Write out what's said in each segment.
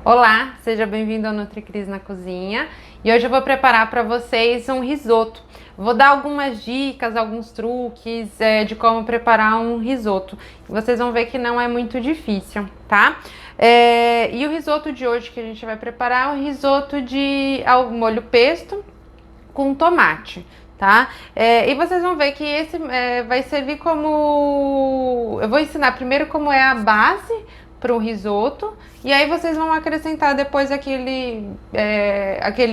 Olá, seja bem-vindo ao NutriCris na Cozinha e hoje eu vou preparar para vocês um risoto. Vou dar algumas dicas, alguns truques de como preparar um risoto. Vocês vão ver que não é muito difícil, tá? E o risoto de hoje que a gente vai preparar é um risoto ao molho pesto com tomate, tá? E vocês vão ver que esse vai servir como... Eu vou ensinar primeiro como é a base para o risoto e aí vocês vão acrescentar depois aquele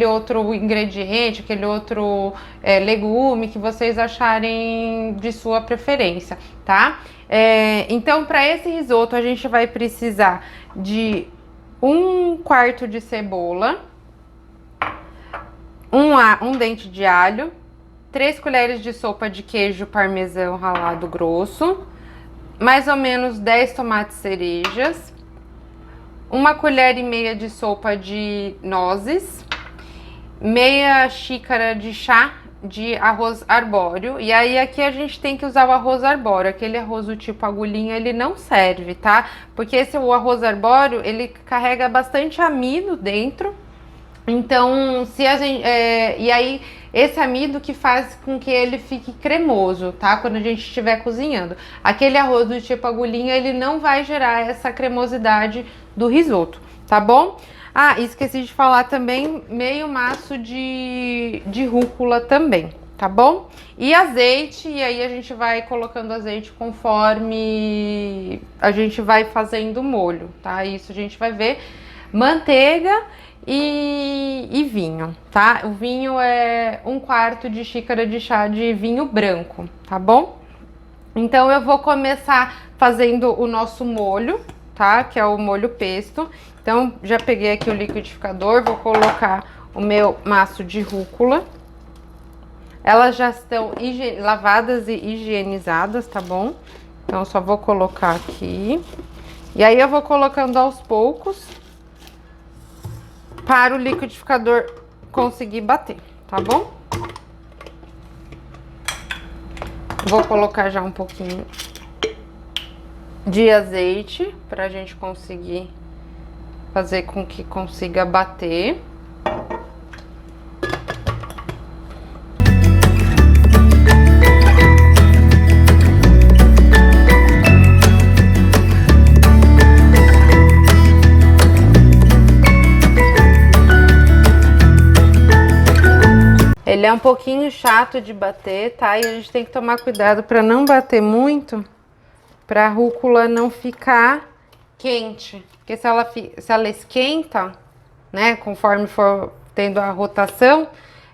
outro ingrediente, aquele outro legume que vocês acharem de sua preferência, tá? Então, para esse risoto a gente vai precisar de 1/4 de cebola, um dente de alho, 3 colheres de sopa de queijo parmesão ralado grosso, mais ou menos 10 tomates cerejas, 1,5 colher de sopa de nozes, meia xícara de chá de arroz arbóreo. E aí aqui a gente tem que usar o arroz arbóreo, aquele arroz do tipo agulhinha ele não serve, tá? Porque o arroz arbóreo ele carrega bastante amido dentro. Então, e aí esse amido que faz com que ele fique cremoso, tá? Quando a gente estiver cozinhando. Aquele arroz do tipo agulhinha, ele não vai gerar essa cremosidade do risoto, tá bom? Ah, esqueci de falar também, meio maço de rúcula também, tá bom? E azeite, e aí a gente vai colocando azeite conforme a gente vai fazendo o molho, tá? Isso a gente vai ver. Manteiga e vinho, tá? O vinho é 1/4 de xícara de chá de vinho branco, tá bom? Então eu vou começar fazendo o nosso molho, tá? Que é o molho pesto. Então já peguei aqui o liquidificador, vou colocar o meu maço de rúcula. Elas já estão lavadas e higienizadas, tá bom? Então eu só vou colocar aqui. E aí eu vou colocando aos poucos para o liquidificador conseguir bater, tá bom? Vou colocar já um pouquinho de azeite para a gente conseguir fazer com que consiga bater. Ele é um pouquinho chato de bater, tá? E a gente tem que tomar cuidado para não bater muito, para a rúcula não ficar quente. Porque se ela esquenta, né, conforme for tendo a rotação,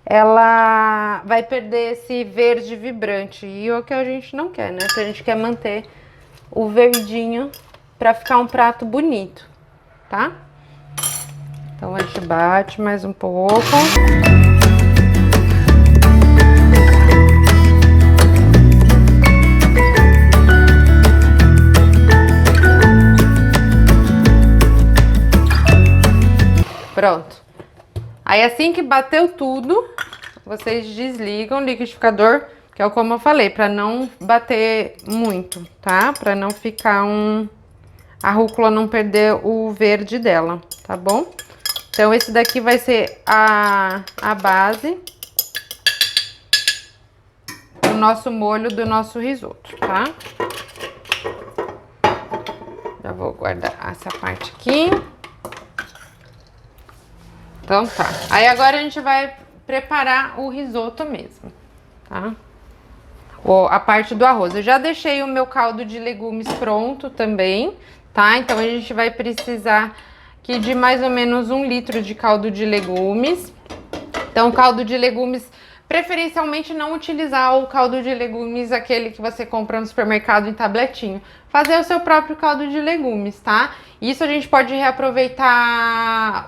ela vai perder esse verde vibrante. E é o que a gente não quer, né? Porque a gente quer manter o verdinho para ficar um prato bonito, tá? Então a gente bate mais um pouco. Pronto. Aí assim que bateu tudo, vocês desligam o liquidificador, que é como eu falei, para não bater muito, tá? Para não ficar a rúcula não perder o verde dela, tá bom? Então esse daqui vai ser a base do nosso molho do nosso risoto, tá? Já vou guardar essa parte aqui. Então tá, aí agora a gente vai preparar o risoto mesmo, tá? A parte do arroz. Eu já deixei o meu caldo de legumes pronto também, tá? Então a gente vai precisar aqui de mais ou menos 1 litro de caldo de legumes. Então o caldo de legumes, preferencialmente não utilizar o caldo de legumes, aquele que você compra no supermercado em tabletinho. Fazer o seu próprio caldo de legumes, tá? Isso a gente pode reaproveitar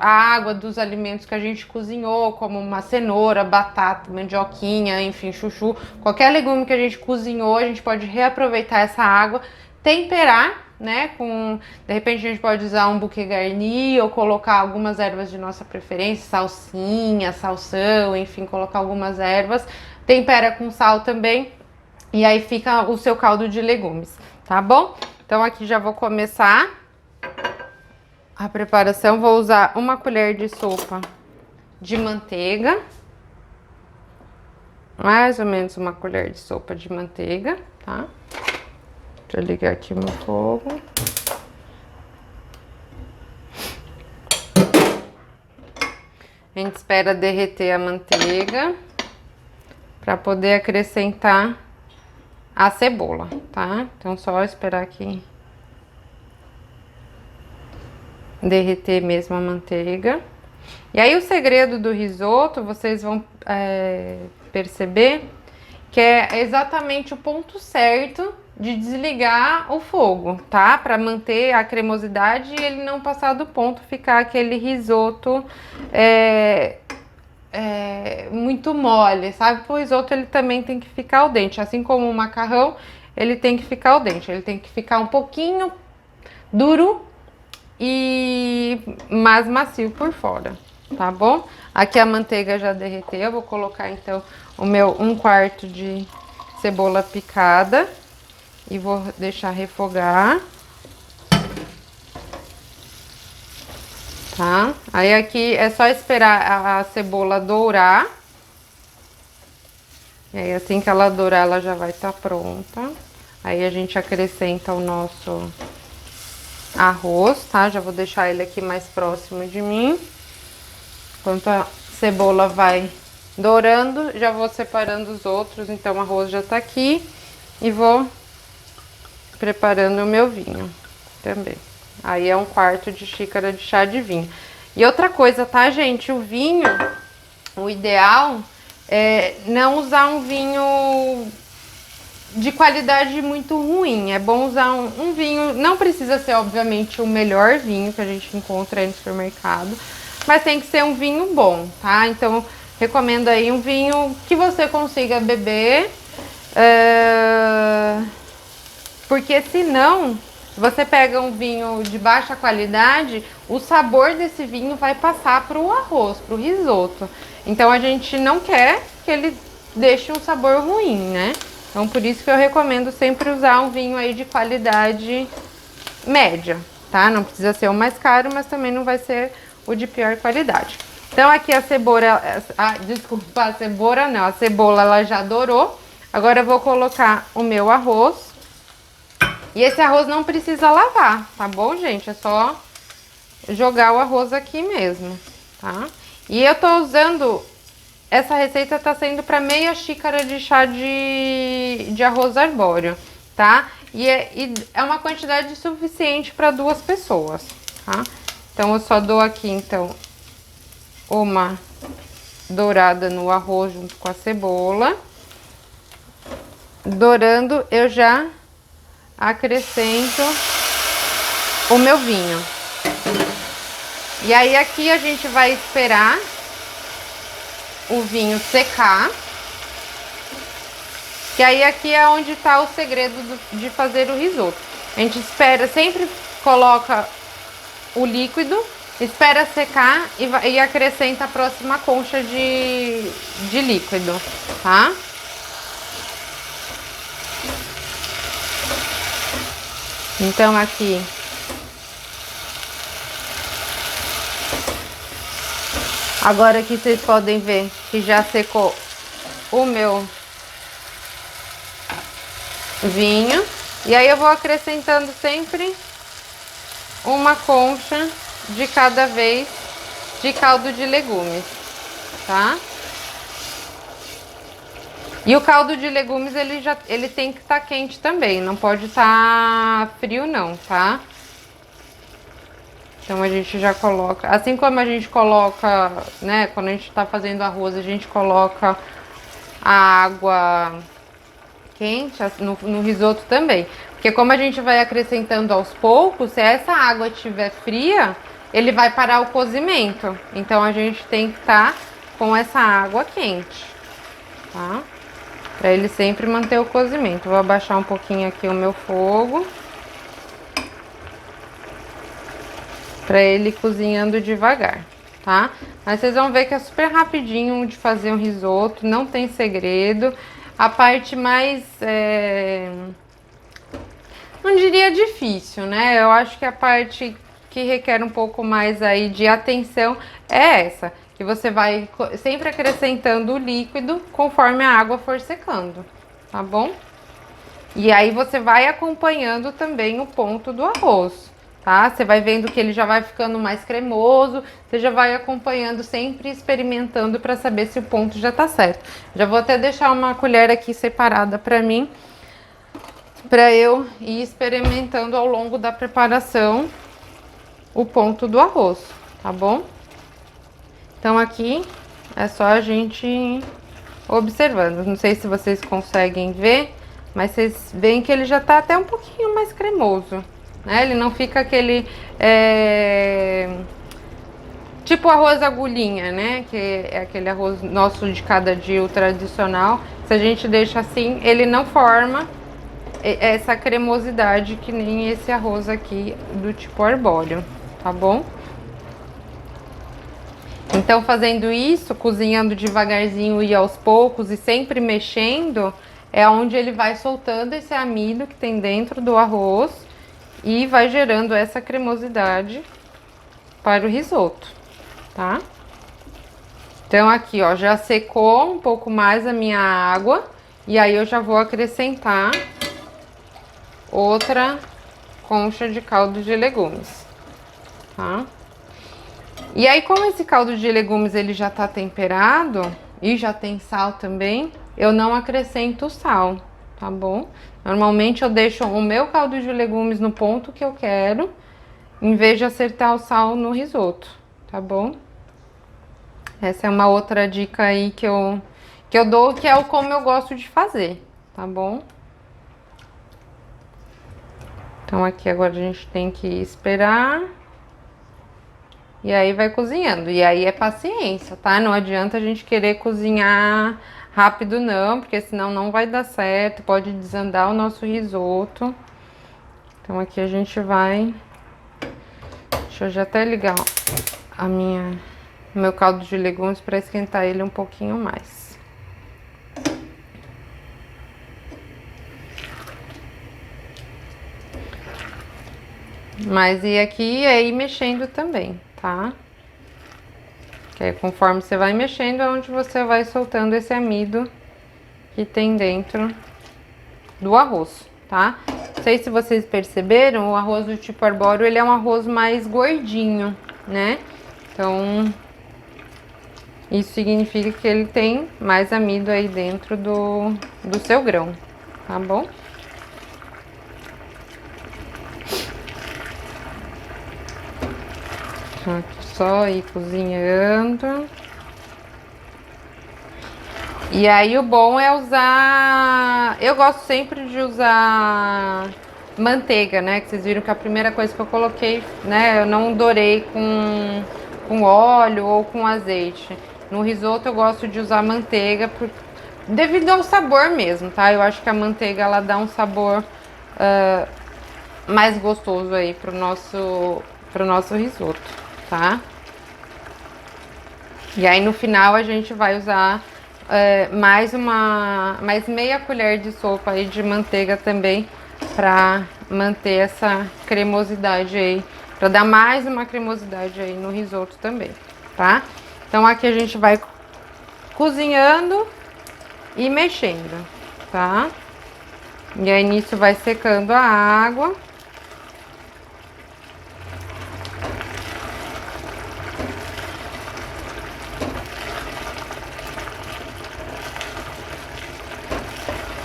a água dos alimentos que a gente cozinhou, como uma cenoura, batata, mandioquinha, enfim, chuchu. Qualquer legume que a gente cozinhou, a gente pode reaproveitar essa água, temperar, né? De repente a gente pode usar um buquê garni ou colocar algumas ervas de nossa preferência, salsinha, salsão, enfim, colocar algumas ervas. Tempera com sal também e aí fica o seu caldo de legumes, tá bom? Então aqui já vou começar a preparação. Vou usar uma colher de sopa de manteiga. Mais ou menos uma colher de sopa de manteiga, tá? Deixa eu ligar aqui o meu fogo. A gente espera derreter a manteiga para poder acrescentar a cebola, tá? Então só esperar aqui derreter mesmo a manteiga. E aí o segredo do risoto, vocês vão perceber que é exatamente o ponto certo de desligar o fogo, tá? Para manter a cremosidade e ele não passar do ponto, ficar aquele risoto muito mole, sabe? O risoto ele também tem que ficar al dente, assim como o macarrão, ele tem que ficar al dente, ele tem que ficar um pouquinho duro e mais macio por fora, tá bom? Aqui a manteiga já derreteu, eu vou colocar então o meu 1/4 de cebola picada e vou deixar refogar. Tá? Aí aqui é só esperar a cebola dourar. E aí assim que ela dourar, ela já vai estar pronta. Aí a gente acrescenta o nosso arroz, tá? Já vou deixar ele aqui mais próximo de mim. Enquanto a cebola vai dourando, já vou separando os outros. Então o arroz já tá aqui e vou preparando o meu vinho também. Aí é 1/4 de xícara de chá de vinho. E outra coisa, tá, gente? O vinho, o ideal é não usar um vinho de qualidade muito ruim. É bom usar um vinho, não precisa ser, obviamente, o melhor vinho que a gente encontra aí no supermercado, mas tem que ser um vinho bom, tá? Então, recomendo aí um vinho que você consiga beber, porque senão, se você pega um vinho de baixa qualidade, o sabor desse vinho vai passar para o arroz, para o risoto. Então a gente não quer que ele deixe um sabor ruim, né? Então por isso que eu recomendo sempre usar um vinho aí de qualidade média, tá? Não precisa ser o mais caro, mas também não vai ser o de pior qualidade. Então aqui a cebola, desculpa, a cebola não, a cebola ela já dourou. Agora eu vou colocar o meu arroz. E esse arroz não precisa lavar, tá bom, gente? É só jogar o arroz aqui mesmo, tá? E eu tô usando... Essa receita tá sendo para meia xícara de chá de arroz arbóreo, tá? E é uma quantidade suficiente para 2 pessoas, tá? Então eu só dou aqui, então, uma dourada no arroz junto com a cebola. Dourando, eu já acrescento o meu vinho. E aí aqui a gente vai esperar o vinho secar. Que aí aqui é onde tá o segredo de fazer o risoto. A gente espera, sempre coloca o líquido, espera secar e acrescenta a próxima concha de líquido, tá? Então aqui agora que vocês podem ver que já secou o meu vinho. E aí eu vou acrescentando sempre uma concha de cada vez de caldo de legumes, tá? E o caldo de legumes ele tem que estar quente também, não pode estar frio não, tá? Então a gente já coloca, assim como a gente coloca, né, quando a gente tá fazendo arroz, a gente coloca a água quente no risoto também. Porque como a gente vai acrescentando aos poucos, se essa água estiver fria, ele vai parar o cozimento. Então a gente tem que estar com essa água quente, tá? Pra ele sempre manter o cozimento. Vou abaixar um pouquinho aqui o meu fogo. Pra ele cozinhando devagar, tá? Mas vocês vão ver que é super rapidinho de fazer um risoto, não tem segredo. A parte mais, não diria difícil, né? Eu acho que a parte que requer um pouco mais aí de atenção é essa, que você vai sempre acrescentando o líquido conforme a água for secando, tá bom? E aí você vai acompanhando também o ponto do arroz, tá? Você vai vendo que ele já vai ficando mais cremoso, você já vai acompanhando, sempre experimentando para saber se o ponto já tá certo. Já vou até deixar uma colher aqui separada para mim, para eu ir experimentando ao longo da preparação o ponto do arroz, tá bom? Então aqui é só a gente ir observando. Não sei se vocês conseguem ver, mas vocês veem que ele já tá até um pouquinho mais cremoso, né? Ele não fica aquele tipo arroz agulhinha, né? Que é aquele arroz nosso de cada dia, o tradicional. Se a gente deixa assim, ele não forma essa cremosidade que nem esse arroz aqui do tipo arbóreo, tá bom? Então, fazendo isso, cozinhando devagarzinho e aos poucos e sempre mexendo, é onde ele vai soltando esse amido que tem dentro do arroz e vai gerando essa cremosidade para o risoto, tá? Então, aqui, ó, já secou um pouco mais a minha água e aí eu já vou acrescentar outra concha de caldo de legumes, tá? E aí, como esse caldo de legumes ele já tá temperado e já tem sal também, eu não acrescento sal, tá bom? Normalmente eu deixo o meu caldo de legumes no ponto que eu quero, em vez de acertar o sal no risoto, tá bom? Essa é uma outra dica aí que eu dou, que é o como eu gosto de fazer, tá bom? Então aqui agora a gente tem que esperar. E aí vai cozinhando. E aí é paciência, tá? Não adianta a gente querer cozinhar rápido não, porque senão não vai dar certo, pode desandar o nosso risoto. Então aqui a gente vai... Deixa eu já até ligar o meu caldo de legumes para esquentar ele um pouquinho mais. Mas e aqui é ir mexendo também, tá? Que aí, conforme você vai mexendo, é onde você vai soltando esse amido que tem dentro do arroz, tá? Não sei se vocês perceberam, o arroz do tipo arbóreo, ele é um arroz mais gordinho, né? Então, isso significa que ele tem mais amido aí dentro do seu grão, tá bom? Aqui só ir cozinhando. E aí o bom é usar... Eu gosto sempre de usar manteiga, né? Que vocês viram que a primeira coisa que eu coloquei, né? Eu não dourei com óleo ou com azeite. No risoto eu gosto de usar manteiga devido ao sabor mesmo, tá? Eu acho que a manteiga ela dá um sabor mais gostoso aí pro nosso risoto, tá? E aí no final a gente vai usar mais meia colher de sopa aí de manteiga também para manter essa cremosidade aí, para dar mais uma cremosidade aí no risoto também, tá? Então aqui a gente vai cozinhando e mexendo, tá? E aí nisso vai secando a água.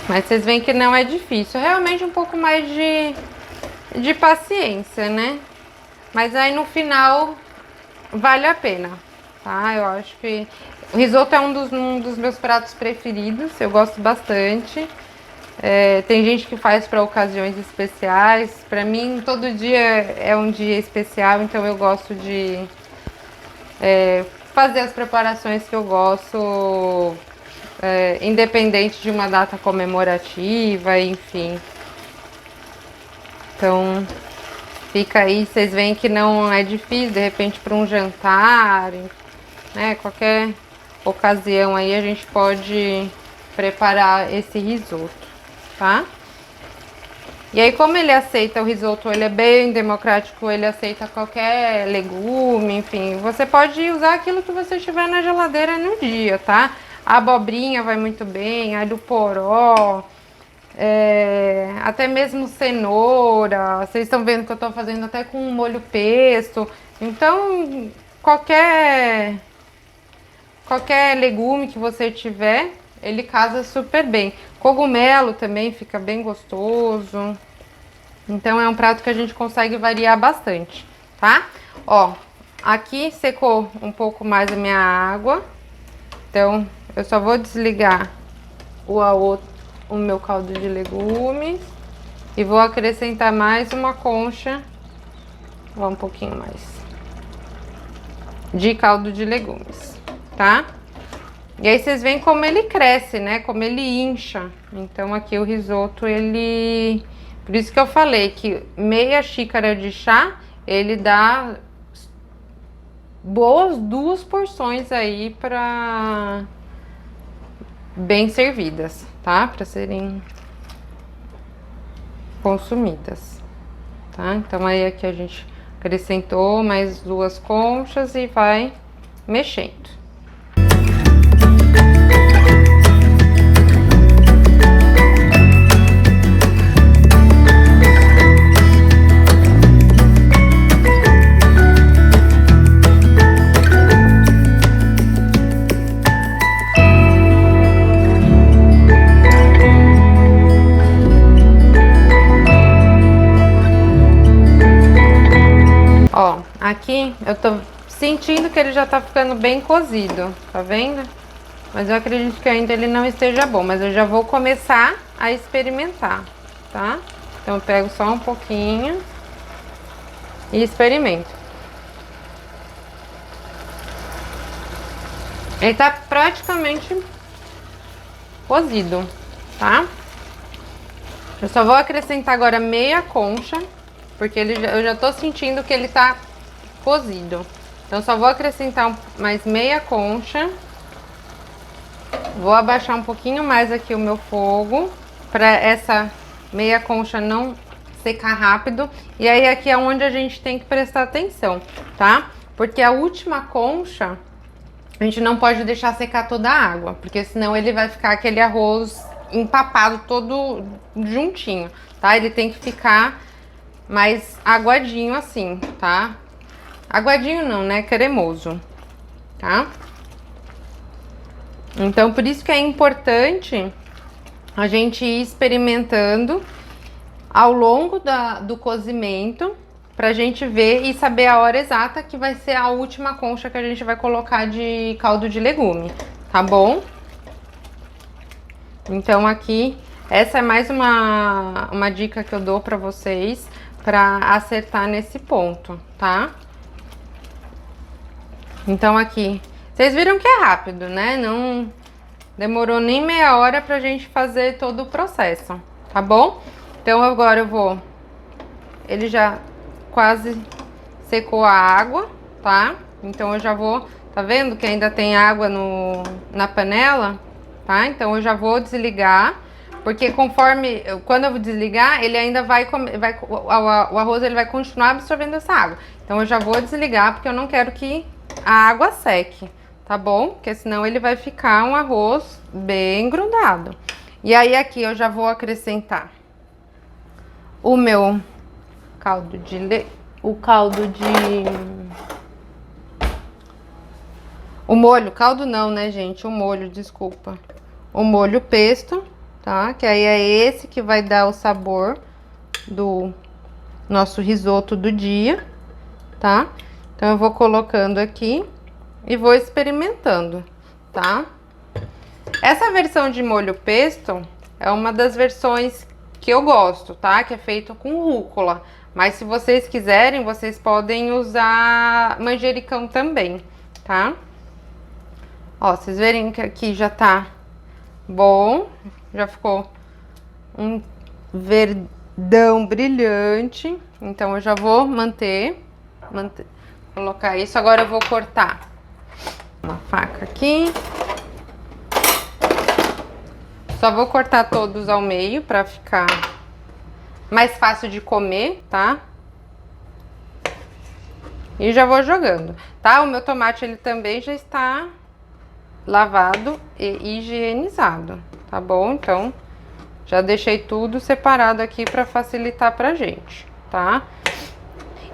Mas vocês veem que não é difícil, realmente um pouco mais de paciência, né? Mas aí no final vale a pena, tá? Eu acho que o risoto é um dos meus pratos preferidos, eu gosto bastante. Tem gente que faz para ocasiões especiais, para mim todo dia é um dia especial, então eu gosto de fazer as preparações que eu gosto. Independente de uma data comemorativa, enfim. Então, fica aí, vocês veem que não é difícil, de repente, para um jantar, né? Qualquer ocasião aí a gente pode preparar esse risoto, tá? E aí, como ele aceita o risoto, ele é bem democrático, ele aceita qualquer legume, enfim. Você pode usar aquilo que você tiver na geladeira no dia, tá? A abobrinha vai muito bem, alho poró, até mesmo cenoura. Vocês estão vendo que eu tô fazendo até com molho pesto. Então, qualquer legume que você tiver, ele casa super bem. Cogumelo também fica bem gostoso. Então é um prato que a gente consegue variar bastante, tá? Ó, aqui secou um pouco mais a minha água. Então eu só vou desligar o meu caldo de legumes e vou acrescentar mais uma concha, um pouquinho mais de caldo de legumes, tá? E aí vocês veem como ele cresce, né? Como ele incha. Então aqui o risoto, ele... Por isso que eu falei que meia xícara de chá, ele dá boas 2 porções aí para bem servidas, tá? Para serem consumidas, tá? Então aí aqui a gente acrescentou mais 2 conchas e vai mexendo. Ó, aqui eu tô sentindo que ele já tá ficando bem cozido, tá vendo? Mas eu acredito que ainda ele não esteja bom, mas eu já vou começar a experimentar, tá? Então eu pego só um pouquinho e experimento. Ele tá praticamente cozido, tá? Eu só vou acrescentar agora meia concha, porque eu já tô sentindo que ele tá cozido. Então só vou acrescentar mais meia concha. Vou abaixar um pouquinho mais aqui o meu fogo, para essa meia concha não secar rápido. E aí aqui é onde a gente tem que prestar atenção, tá? Porque a última concha, a gente não pode deixar secar toda a água, porque senão ele vai ficar aquele arroz empapado todo juntinho, tá? Ele tem que ficar mais aguadinho assim, tá? Aguadinho não, né? Cremoso, tá? Então, por isso que é importante a gente ir experimentando ao longo do cozimento, pra gente ver e saber a hora exata que vai ser a última concha que a gente vai colocar de caldo de legume, tá bom? Então aqui, essa é mais uma dica que eu dou pra vocês, pra acertar nesse ponto, tá? Então aqui, vocês viram que é rápido, né? Não demorou nem meia hora pra gente fazer todo o processo, tá bom? Então agora eu vou... Ele já quase secou a água, tá? Então eu já vou... Tá vendo que ainda tem água na panela? Tá? Então eu já vou desligar, porque conforme... Quando eu vou desligar, ele ainda o arroz ele vai continuar absorvendo essa água. Então eu já vou desligar, porque eu não quero que a água seque, tá bom? Porque senão ele vai ficar um arroz bem grudado. E aí aqui eu já vou acrescentar o meu caldo de... O molho, caldo não, né, gente? O molho, desculpa. O molho pesto, tá? Que aí é esse que vai dar o sabor do nosso risoto do dia, tá? Então eu vou colocando aqui e vou experimentando, tá? Essa versão de molho pesto é uma das versões que eu gosto, tá? Que é feito com rúcula. Mas se vocês quiserem, vocês podem usar manjericão também, tá? Ó, vocês verem que aqui já tá bom, já ficou um verdão brilhante. Então eu já vou colocar isso. Agora eu vou cortar uma faca aqui. Só vou cortar todos ao meio pra ficar mais fácil de comer, tá? E já vou jogando, tá? O meu tomate, ele também já está lavado e higienizado, tá bom? Então, já deixei tudo separado aqui para facilitar pra gente, tá?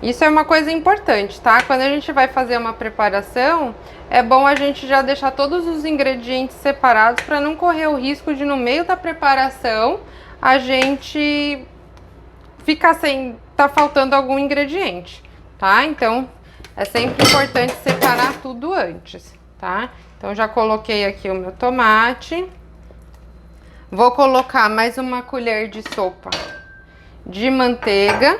Isso é uma coisa importante, tá? Quando a gente vai fazer uma preparação, é bom a gente já deixar todos os ingredientes separados para não correr o risco de no meio da preparação a gente ficar sem tá faltando algum ingrediente, tá? Então, é sempre importante separar tudo antes, tá? Então, já coloquei aqui o meu tomate. Vou colocar mais uma colher de sopa de manteiga.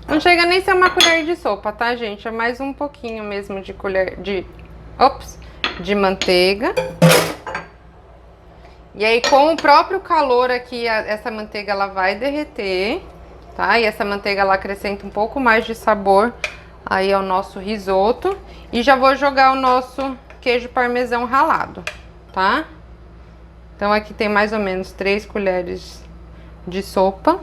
Não chega nem a ser uma colher de sopa, tá, gente? É mais um pouquinho mesmo de colher de manteiga. E aí, com o próprio calor aqui, essa manteiga ela vai derreter, tá? E essa manteiga ela acrescenta um pouco mais de sabor aí ao nosso risoto. E já vou jogar o nosso queijo parmesão ralado, tá? Então aqui tem mais ou menos 3 colheres de sopa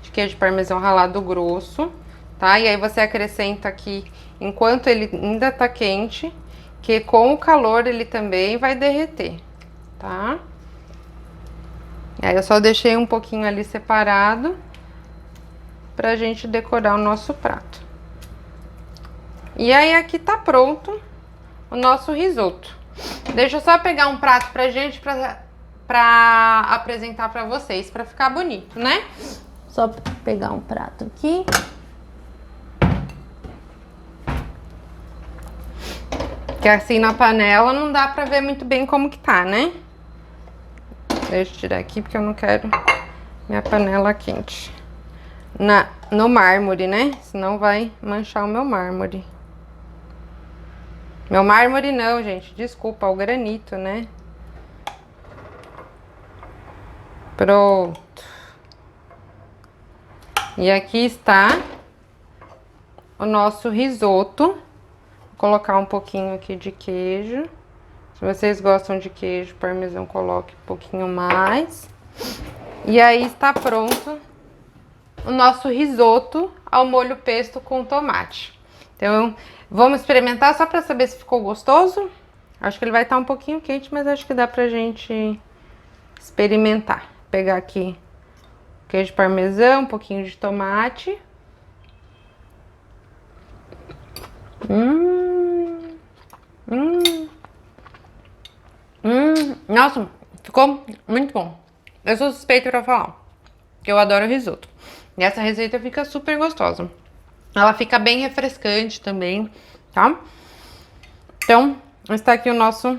de queijo parmesão ralado grosso, tá? E aí você acrescenta aqui enquanto ele ainda tá quente, que com o calor ele também vai derreter, tá? E aí eu só deixei um pouquinho ali separado pra gente decorar o nosso prato. E aí aqui tá pronto o nosso risoto. Deixa eu só pegar um prato pra gente pra apresentar pra vocês, pra ficar bonito, né? Só pegar um prato aqui. Que assim na panela não dá pra ver muito bem como que tá, né? Deixa eu tirar aqui porque eu não quero minha panela quente. No mármore, né? Senão vai manchar o meu mármore. Meu mármore não, gente. Desculpa, o granito, né? Pronto. E aqui está o nosso risoto. Vou colocar um pouquinho aqui de queijo. Se vocês gostam de queijo parmesão, coloque um pouquinho mais. E aí está pronto o nosso risoto ao molho pesto com tomate. Então, vamos experimentar só para saber se ficou gostoso. Acho que ele vai estar um pouquinho quente, mas acho que dá pra gente experimentar. Pegar aqui queijo parmesão, um pouquinho de tomate. Nossa, ficou muito bom. Eu sou suspeita pra falar, que eu adoro risoto. E essa receita fica super gostosa. Ela fica bem refrescante também, tá? Então, está aqui o nosso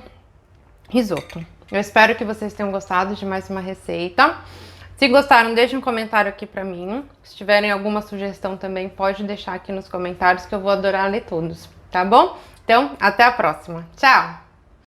risoto. Eu espero que vocês tenham gostado de mais uma receita. Se gostaram, deixem um comentário aqui pra mim. Se tiverem alguma sugestão também, pode deixar aqui nos comentários que eu vou adorar ler todos, tá bom? Então, até a próxima. Tchau!